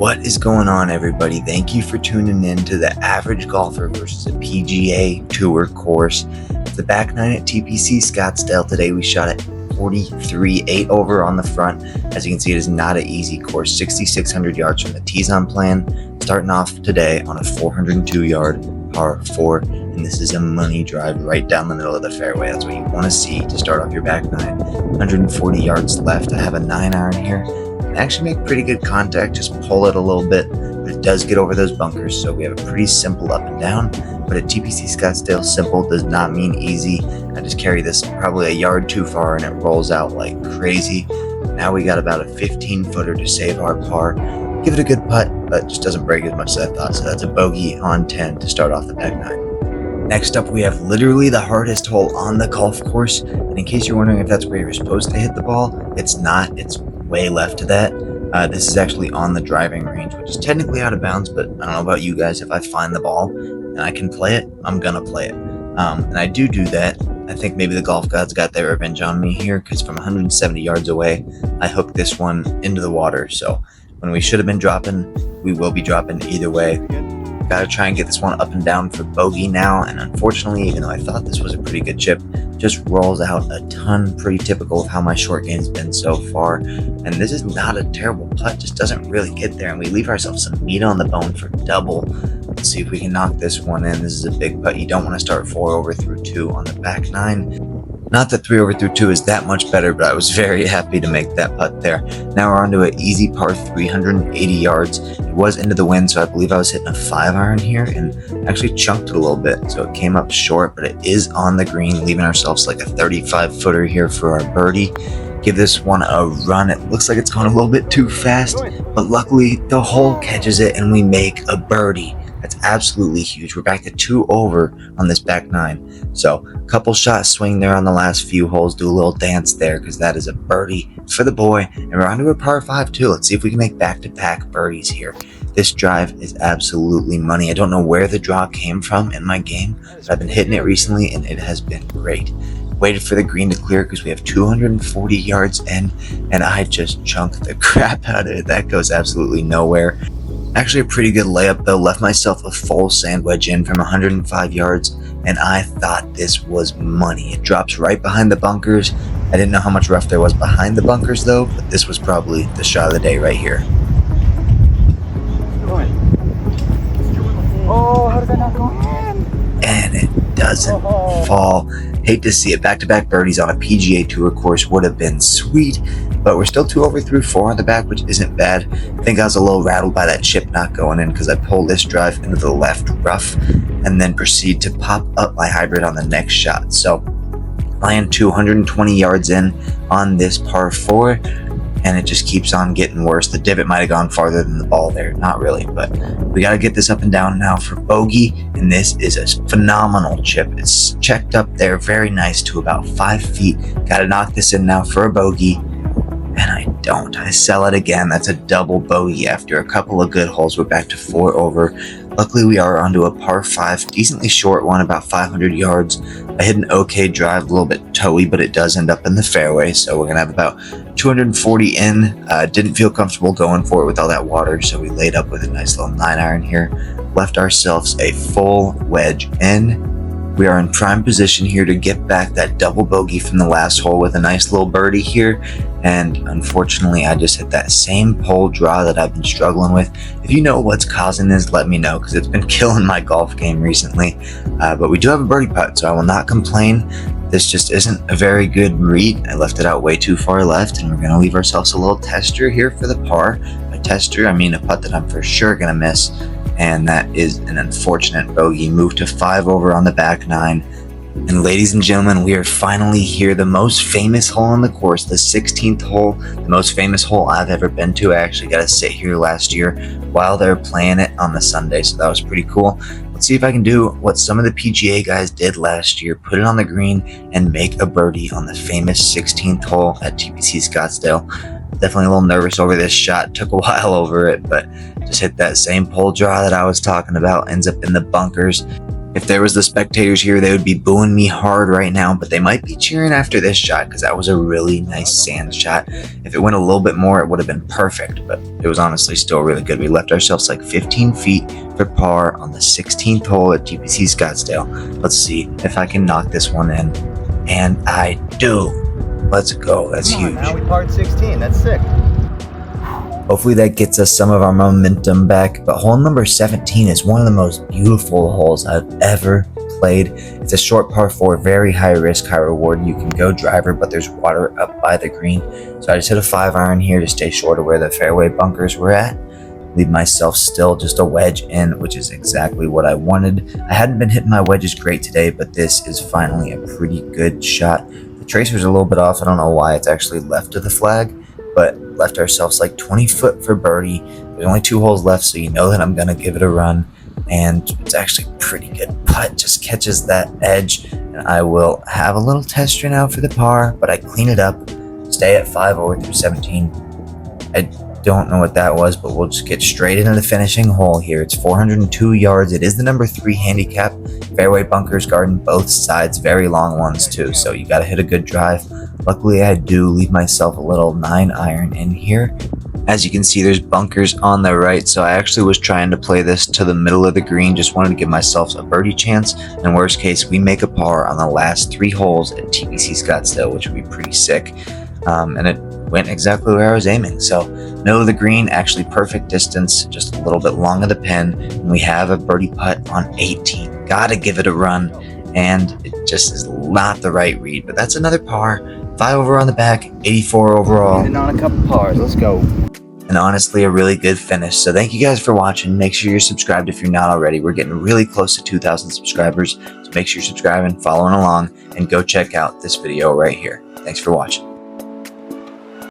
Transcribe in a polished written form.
What is going on, everybody? Thank you for tuning in to the average golfer versus a PGA Tour course. The back nine at TPC Scottsdale today, we shot at 43, 8 over on the front. As you can see, it is not an easy course. 6,600 yards from the tees on plan. Starting off today on a 402-yard par 4, and this is a money drive right down the middle of the fairway. That's what you want to see to start off your back nine. 140 yards left. I have a 9-iron here. Actually make pretty good contact, just pull it a little bit, but it does get over those bunkers, so we have a pretty simple up and down. But at TPC Scottsdale, simple does not mean easy. I just carry this probably a yard too far and it rolls out like crazy. Now we got about a 15-footer to save our par. Give it a good putt, but just doesn't break as much as I thought, so that's a bogey on 10 to start off the back nine. Next up, we have literally the hardest hole on the golf course, and in case you're wondering if that's where you're supposed to hit the ball, it's not. It's way left to that. This is actually on the driving range, which is technically out of bounds, but I don't know about you guys. If I find the ball and I can play it, I'm gonna play it. And I do that. I think maybe the golf gods got their revenge on me here, because from 170 yards away, I hooked this one into the water. So when we should have been dropping, we will be dropping either way. Gotta try and get this one up and down for bogey now, and unfortunately, even though I thought this was a pretty good chip, just rolls out a ton. Pretty typical of how my short game's been so far. And this is not a terrible putt, just doesn't really get there, and we leave ourselves some meat on the bone for double. Let's see if we can knock this one in. This is a big putt. You don't want to start 4 over through 2 on the back nine. Not that 3 over through 2 is that much better, but I was very happy to make that putt there. Now we're on to an easy par 380 yards. It was into the wind, so I believe I was hitting a 5-iron here and actually chunked it a little bit. So it came up short, but it is on the green, leaving ourselves like a 35-footer here for our birdie. Give this one a run. It looks like it's going a little bit too fast, but luckily the hole catches it and we make a birdie. That's absolutely huge. We're back to 2 over on this back nine. So a couple shot swing there on the last few holes. Do a little dance there because that is a birdie for the boy. And we're on to a par 5 too. Let's see if we can make back-to-back birdies here. This drive is absolutely money. I don't know where the draw came from in my game, but I've been hitting it recently and it has been great. Waited for the green to clear because we have 240 yards in, and I just chunked the crap out of it. That goes absolutely nowhere. Actually a pretty good layup though. Left myself a full sand wedge in from 105 yards, and I thought this was money. It drops right behind the bunkers. I didn't know how much rough there was behind the bunkers though, but this was probably the shot of the day right here. Oh, how did that not go in? And it doesn't fall. Hate to see it. Back-to-back birdies on a PGA Tour course would have been sweet, but we're still 2 over through 4 on the back, which isn't bad. I think I was a little rattled by that chip not going in because I pulled this drive into the left rough and then proceed to pop up my hybrid on the next shot. So lying 220 yards in on this par 4, and it just keeps on getting worse. The divot might have gone farther than the ball there. Not really, but we got to get this up and down now for bogey, and this is a phenomenal chip. It's checked up there very nice to about 5 feet. Got to knock this in now for a bogey, and I don't. I sell it again. That's a double bogey. After a couple of good holes, we're back to 4 over. Luckily, we are onto a par 5, decently short one, about 500 yards. I hit an okay drive, a little bit toey, but it does end up in the fairway, so we're going to have about 240 in. Didn't feel comfortable going for it with all that water, so we laid up with a nice little 9-iron here. Left ourselves a full wedge in. We are in prime position here to get back that double bogey from the last hole with a nice little birdie here. And unfortunately, I just hit that same pole draw that I've been struggling with. If you know what's causing this, let me know, because it's been killing my golf game recently. But we do have a birdie putt, so I will not complain. This just isn't a very good read. I left it out way too far left, and we're going to leave ourselves a little tester here for the par. By tester, I mean a putt that I'm for sure going to miss. And that is an unfortunate bogey. Move to 5 over on the back nine. And ladies and gentlemen, we are finally here. The most famous hole on the course, the 16th hole, the most famous hole I've ever been to. I actually got to sit here last year while they were playing it on the Sunday, so that was pretty cool. Let's see if I can do what some of the PGA guys did last year. Put it on the green and make a birdie on the famous 16th hole at TPC Scottsdale. Definitely a little nervous over this shot. Took a while over it, but just hit that same pole draw that I was talking about. Ends up in the bunkers. If there was the spectators here, they would be booing me hard right now, but they might be cheering after this shot because that was a really nice sand shot. If it went a little bit more, it would have been perfect, but it was honestly still really good. We left ourselves like 15 feet for par on the 16th hole at TPC Scottsdale. Let's see if I can knock this one in, and I do. Let's go. That's huge. Now we parred 16. That's sick. Hopefully that gets us some of our momentum back, but hole number 17 is one of the most beautiful holes I've ever played. It's a short par 4, very high risk, high reward. You can go driver, but there's water up by the green. So I just hit a 5-iron here to stay short of where the fairway bunkers were at. Leave myself still just a wedge in, which is exactly what I wanted. I hadn't been hitting my wedges great today, but this is finally a pretty good shot. The tracer's a little bit off. I don't know why it's actually left of the flag, but left ourselves like 20 foot for birdie. There's only 2 holes left, so you know that I'm gonna give it a run, and it's actually a pretty good putt. Just catches that edge, and I will have a little test right now for the par, but I clean it up, stay at 5 over through 17. I don't know what that was, but we'll just get straight into the finishing hole here. It's 402 yards. It is the number 3 handicap. Fairway bunkers guarding both sides, very long ones too, so you gotta hit a good drive. Luckily I do leave myself a little 9-iron in here. As you can see, there's bunkers on the right, so I actually was trying to play this to the middle of the green, just wanted to give myself a birdie chance. In worst case, we make a par on the last 3 holes at TPC Scottsdale, which would be pretty sick. And it went exactly where I was aiming. So middle of the green, actually perfect distance, just a little bit long of the pin, and we have a birdie putt on 18. Gotta give it a run, and it just is not the right read, but that's another par. 5 over on the back, 84 overall. And on a couple pars, let's go. And honestly, a really good finish. So thank you guys for watching. Make sure you're subscribed if you're not already. We're getting really close to 2,000 subscribers, so make sure you're subscribing, following along, and go check out this video right here. Thanks for watching.